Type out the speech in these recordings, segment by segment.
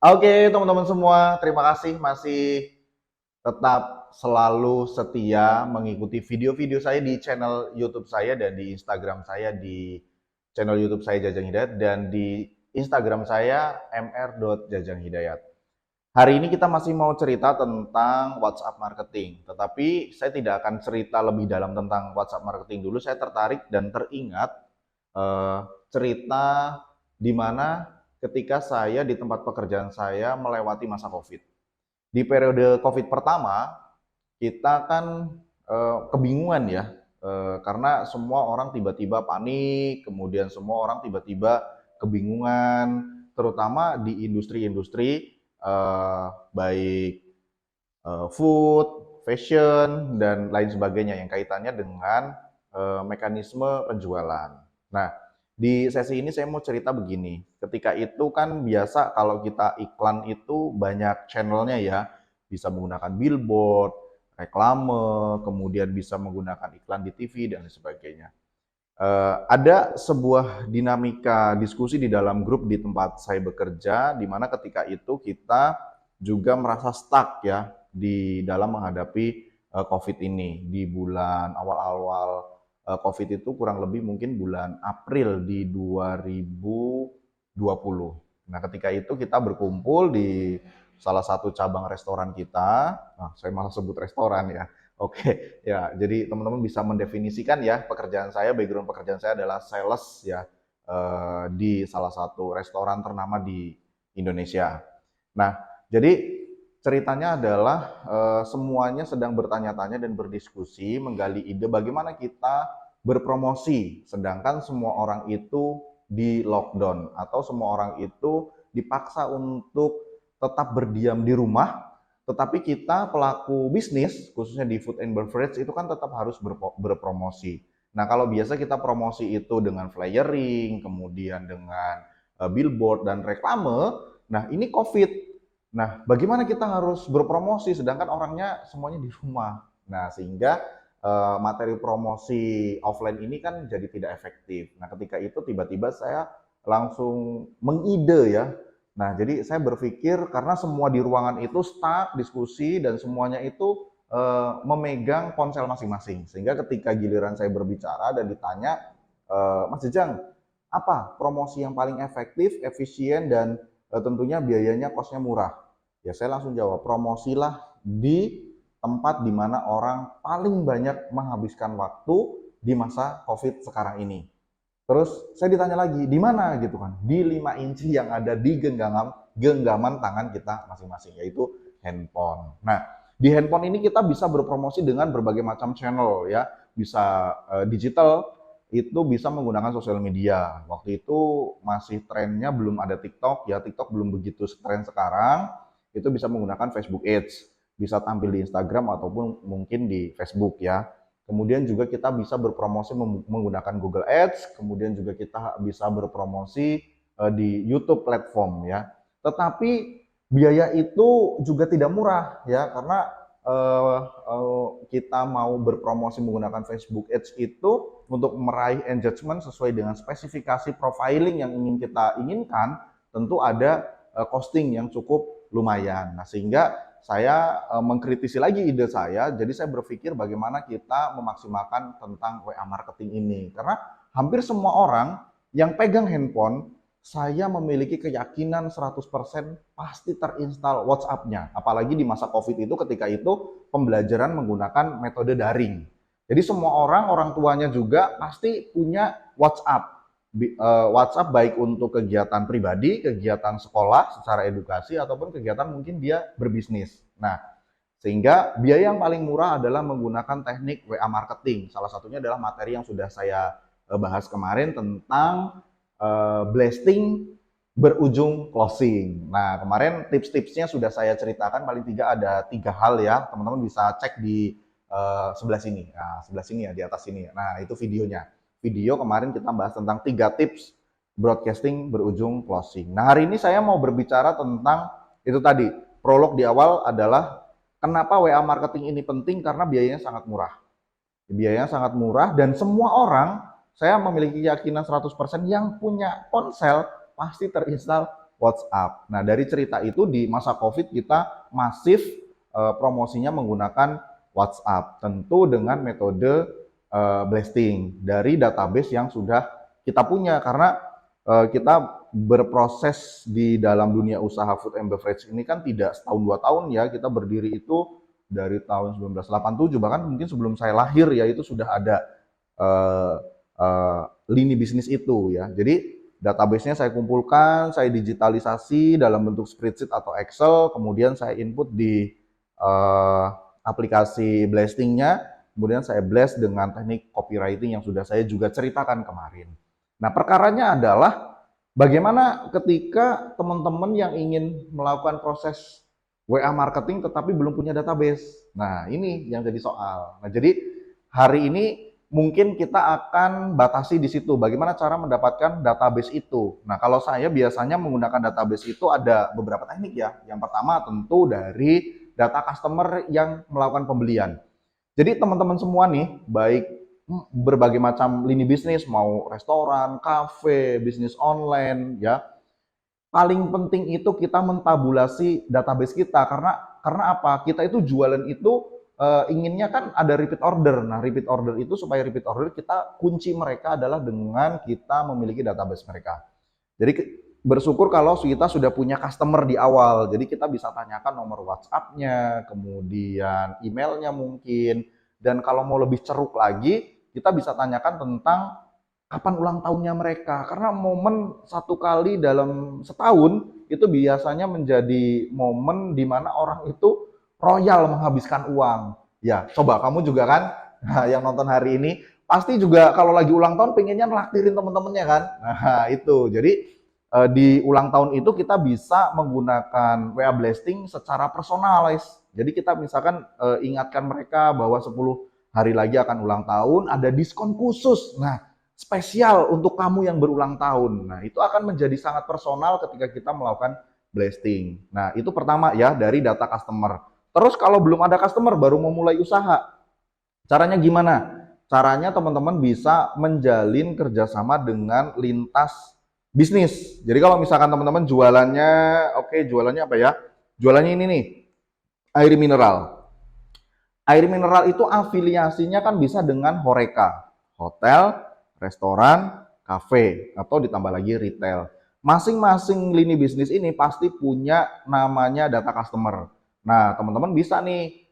Oke, teman-teman semua, terima kasih masih tetap selalu setia mengikuti video-video saya di channel YouTube saya dan di Instagram saya di channel YouTube saya Jajang Hidayat dan di Instagram saya mr.jajanghidayat. Hari ini kita masih mau cerita tentang WhatsApp marketing, tetapi saya tidak akan cerita lebih dalam tentang WhatsApp marketing dulu. Saya tertarik dan teringat eh, cerita di mana ketika saya di tempat pekerjaan saya melewati masa COVID. Di periode COVID pertama, kita kan kebingungan ya, karena semua orang tiba-tiba panik, kemudian semua orang tiba-tiba kebingungan, terutama di industri-industri baik food, fashion, dan lain sebagainya yang kaitannya dengan mekanisme penjualan. Nah, di sesi ini saya mau cerita begini, ketika itu kan biasa kalau kita iklan itu banyak channelnya ya, bisa menggunakan billboard, reklame, kemudian bisa menggunakan iklan di TV dan sebagainya. Ada sebuah dinamika diskusi di dalam grup di tempat saya bekerja, di mana ketika itu kita juga merasa stuck ya di dalam menghadapi COVID ini. Di bulan awal-awal COVID itu kurang lebih mungkin bulan April di 2020. Nah, ketika itu kita berkumpul di salah satu cabang restoran kita. Nah, saya malah sebut restoran ya. Oke, ya. Jadi teman-teman bisa mendefinisikan ya pekerjaan saya, background pekerjaan saya adalah sales ya di salah satu restoran ternama di Indonesia. Nah, jadi ceritanya adalah semuanya sedang bertanya-tanya dan berdiskusi menggali ide bagaimana kita berpromosi, sedangkan semua orang itu di lockdown atau semua orang itu dipaksa untuk tetap berdiam di rumah, tetapi kita pelaku bisnis, khususnya di food and beverage, itu kan tetap harus berpromosi. Nah, kalau biasa kita promosi itu dengan flyering, kemudian dengan billboard dan reklame, nah ini COVID. Nah, bagaimana kita harus berpromosi sedangkan orangnya semuanya di rumah. Nah, sehingga materi promosi offline ini kan jadi tidak efektif. Nah, ketika itu tiba-tiba saya langsung mengide ya. Nah, jadi saya berpikir karena semua di ruangan itu stuck, diskusi, dan semuanya itu memegang ponsel masing-masing. Sehingga ketika giliran saya berbicara dan ditanya, Mas Jejang, apa promosi yang paling efektif, efisien, dan tentunya biayanya kosnya murah? Ya saya langsung jawab, promosilah di tempat di mana orang paling banyak menghabiskan waktu di masa COVID sekarang ini. Terus saya ditanya lagi, di mana gitu kan? Di 5 inci yang ada di genggaman tangan kita masing-masing, yaitu handphone. Nah, di handphone ini kita bisa berpromosi dengan berbagai macam channel ya. Bisa digital, itu bisa menggunakan sosial media. Waktu itu masih trennya belum ada TikTok ya, TikTok belum begitu tren sekarang. Itu bisa menggunakan Facebook Ads, bisa tampil di Instagram ataupun mungkin di Facebook ya. Kemudian juga kita bisa berpromosi menggunakan Google Ads, kemudian juga kita bisa berpromosi di YouTube platform ya. Tetapi biaya itu juga tidak murah ya, karena kita mau berpromosi menggunakan Facebook Ads itu untuk meraih engagement sesuai dengan spesifikasi profiling yang ingin kita inginkan, tentu ada costing yang cukup lumayan. Nah, sehingga saya mengkritisi lagi ide saya, jadi saya berpikir bagaimana kita memaksimalkan tentang WA marketing ini. Karena hampir semua orang yang pegang handphone, saya memiliki keyakinan 100% pasti terinstall WhatsApp-nya. Apalagi di masa COVID itu, ketika itu pembelajaran menggunakan metode daring. Jadi semua orang tuanya juga pasti punya WhatsApp. WhatsApp baik untuk kegiatan pribadi, kegiatan sekolah secara edukasi, ataupun kegiatan mungkin dia berbisnis. Nah, sehingga biaya yang paling murah adalah menggunakan teknik WA marketing. Salah satunya adalah materi yang sudah saya bahas kemarin tentang blasting berujung closing. Nah, kemarin tips-tipsnya sudah saya ceritakan, paling tidak ada 3 hal ya. Teman-teman bisa cek di sebelah sini. Nah, sebelah sini ya, di atas sini. Nah, itu videonya. Video kemarin kita bahas tentang 3 tips broadcasting berujung closing. Nah, hari ini saya mau berbicara tentang itu tadi. Prolog di awal adalah kenapa WA marketing ini penting, karena biayanya sangat murah. Biayanya sangat murah dan semua orang saya memiliki keyakinan 100% yang punya ponsel pasti terinstall WhatsApp. Nah, dari cerita itu di masa COVID kita masif promosinya menggunakan WhatsApp, tentu dengan metode blasting dari database yang sudah kita punya, karena kita berproses di dalam dunia usaha food and beverage ini kan tidak setahun 2 tahun ya, kita berdiri itu dari tahun 1987, bahkan mungkin sebelum saya lahir ya itu sudah ada uh, lini bisnis itu ya. Jadi database-nya saya kumpulkan, saya digitalisasi dalam bentuk spreadsheet atau Excel, kemudian saya input di aplikasi blastingnya, kemudian saya blast dengan teknik copywriting yang sudah saya juga ceritakan kemarin. Nah, perkaranya adalah bagaimana ketika teman-teman yang ingin melakukan proses WA marketing tetapi belum punya database. Nah, ini yang jadi soal. Nah, jadi hari ini mungkin kita akan batasi di situ bagaimana cara mendapatkan database itu. Nah, kalau saya biasanya menggunakan database itu ada beberapa teknik ya. Yang pertama tentu dari data customer yang melakukan pembelian. Jadi teman-teman semua nih, baik berbagai macam lini bisnis, mau restoran, kafe, bisnis online, ya. Paling penting itu kita mentabulasi database kita, karena apa? Kita itu jualan itu inginnya kan ada repeat order. Nah, repeat order itu supaya repeat order kita kunci mereka adalah dengan kita memiliki database mereka. Jadi bersyukur kalau kita sudah punya customer di awal. Jadi kita bisa tanyakan nomor WhatsApp-nya, kemudian emailnya mungkin. Dan kalau mau lebih ceruk lagi, kita bisa tanyakan tentang kapan ulang tahunnya mereka. Karena momen satu kali dalam setahun itu biasanya menjadi momen di mana orang itu royal menghabiskan uang. Ya, coba kamu juga kan, yang nonton hari ini, pasti juga kalau lagi ulang tahun pengennya nelaktirin teman-temannya kan. Nah, itu. Jadi di ulang tahun itu kita bisa menggunakan WA blasting secara personalized. Jadi kita misalkan ingatkan mereka bahwa 10 hari lagi akan ulang tahun, ada diskon khusus. Nah, spesial untuk kamu yang berulang tahun. Nah, itu akan menjadi sangat personal ketika kita melakukan blasting. Nah, itu pertama ya dari data customer. Terus kalau belum ada customer baru memulai usaha. Caranya gimana? Caranya teman-teman bisa menjalin kerjasama dengan lintas bisnis. Jadi kalau misalkan teman-teman jualannya, oke, jualannya apa ya? Jualannya ini nih, air mineral. Air mineral itu afiliasinya kan bisa dengan Horeca, hotel, restoran, kafe, atau ditambah lagi retail. Masing-masing lini bisnis ini pasti punya namanya data customer. Nah, teman-teman bisa nih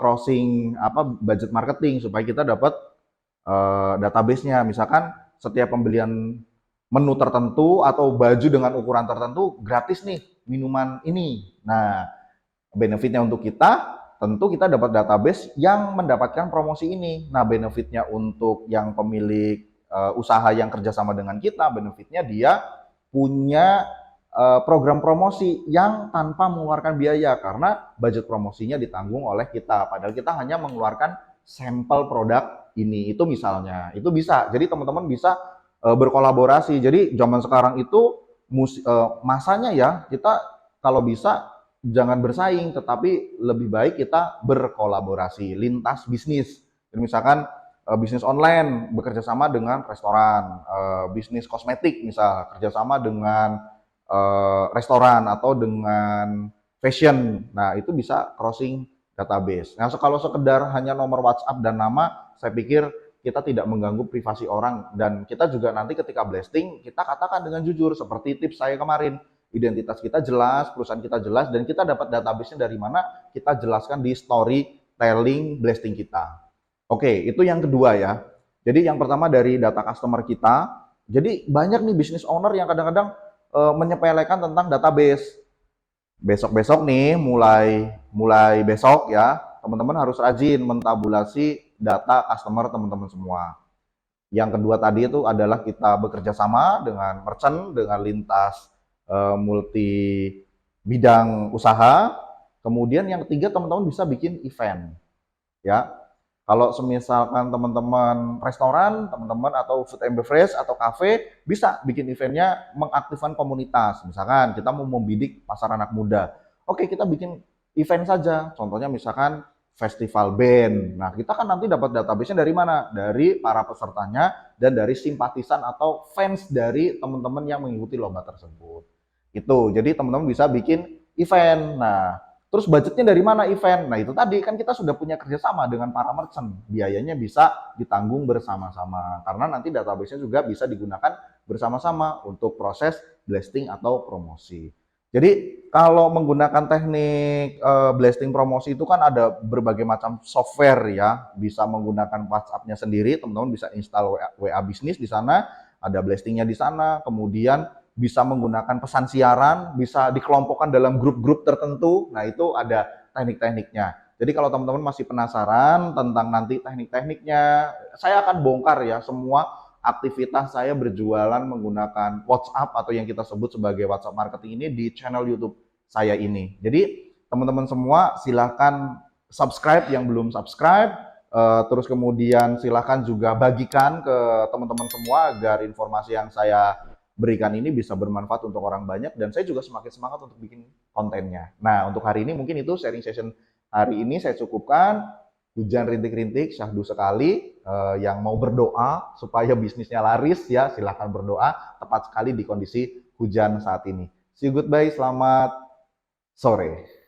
crossing budget marketing supaya kita dapat database-nya. Misalkan setiap pembelian menu tertentu atau baju dengan ukuran tertentu gratis nih minuman ini. Nah, benefitnya untuk kita tentu kita dapat database yang mendapatkan promosi ini. Nah, benefitnya untuk yang pemilik usaha yang kerjasama dengan kita, benefitnya dia punya program promosi yang tanpa mengeluarkan biaya karena budget promosinya ditanggung oleh kita. Padahal kita hanya mengeluarkan sampel produk ini. Itu misalnya, itu bisa. Jadi teman-teman bisa berkolaborasi. Jadi zaman sekarang itu masanya ya kita kalau bisa jangan bersaing, tetapi lebih baik kita berkolaborasi lintas bisnis. Jadi misalkan bisnis online bekerja sama dengan restoran, bisnis kosmetik misal kerjasama dengan restoran atau dengan fashion. Nah, itu bisa crossing database. Nah, kalau sekedar hanya nomor WhatsApp dan nama, saya pikir kita tidak mengganggu privasi orang, dan kita juga nanti ketika blasting kita katakan dengan jujur seperti tips saya kemarin, identitas kita jelas, perusahaan kita jelas, dan kita dapat database-nya dari mana, kita jelaskan di storytelling blasting kita. Oke, itu yang kedua ya. Jadi yang pertama dari data customer kita. Jadi banyak nih business owner yang kadang-kadang menyepelekan tentang database. Besok-besok nih, mulai besok ya, teman-teman harus rajin mentabulasi data customer teman-teman semua. Yang kedua tadi itu adalah kita bekerja sama dengan merchant, dengan lintas multi bidang usaha. Kemudian yang ketiga teman-teman bisa bikin event. Ya, kalau semisalkan teman-teman restoran, teman-teman atau food and beverage atau cafe bisa bikin eventnya mengaktifkan komunitas. Misalkan kita mau membidik pasar anak muda. Oke, kita bikin event saja. Contohnya misalkan festival band. Nah, kita kan nanti dapat database-nya dari mana? Dari para pesertanya dan dari simpatisan atau fans dari teman-teman yang mengikuti lomba tersebut. Itu. Jadi teman-teman bisa bikin event. Nah, terus budgetnya dari mana event? Nah, itu tadi kan kita sudah punya kerjasama dengan para merchant. Biayanya bisa ditanggung bersama-sama. Karena nanti database-nya juga bisa digunakan bersama-sama untuk proses blasting atau promosi. Jadi kalau menggunakan teknik blasting promosi itu kan ada berbagai macam software ya, bisa menggunakan WhatsApp-nya sendiri, teman-teman bisa install WA bisnis di sana, ada blastingnya di sana, kemudian bisa menggunakan pesan siaran, bisa dikelompokkan dalam grup-grup tertentu. Nah, itu ada teknik-tekniknya. Jadi kalau teman-teman masih penasaran tentang nanti teknik-tekniknya, saya akan bongkar ya semua aktivitas saya berjualan menggunakan WhatsApp atau yang kita sebut sebagai WhatsApp marketing ini di channel YouTube saya ini. Jadi teman-teman semua silahkan subscribe yang belum subscribe, terus kemudian silahkan juga bagikan ke teman-teman semua agar informasi yang saya berikan ini bisa bermanfaat untuk orang banyak dan saya juga semakin semangat untuk bikin kontennya. Nah, untuk hari ini mungkin itu sharing session hari ini saya cukupkan. Hujan rintik-rintik, syahdu sekali. Yang mau berdoa supaya bisnisnya laris ya silahkan berdoa. Tepat sekali di kondisi hujan saat ini. See you goodbye, selamat sore.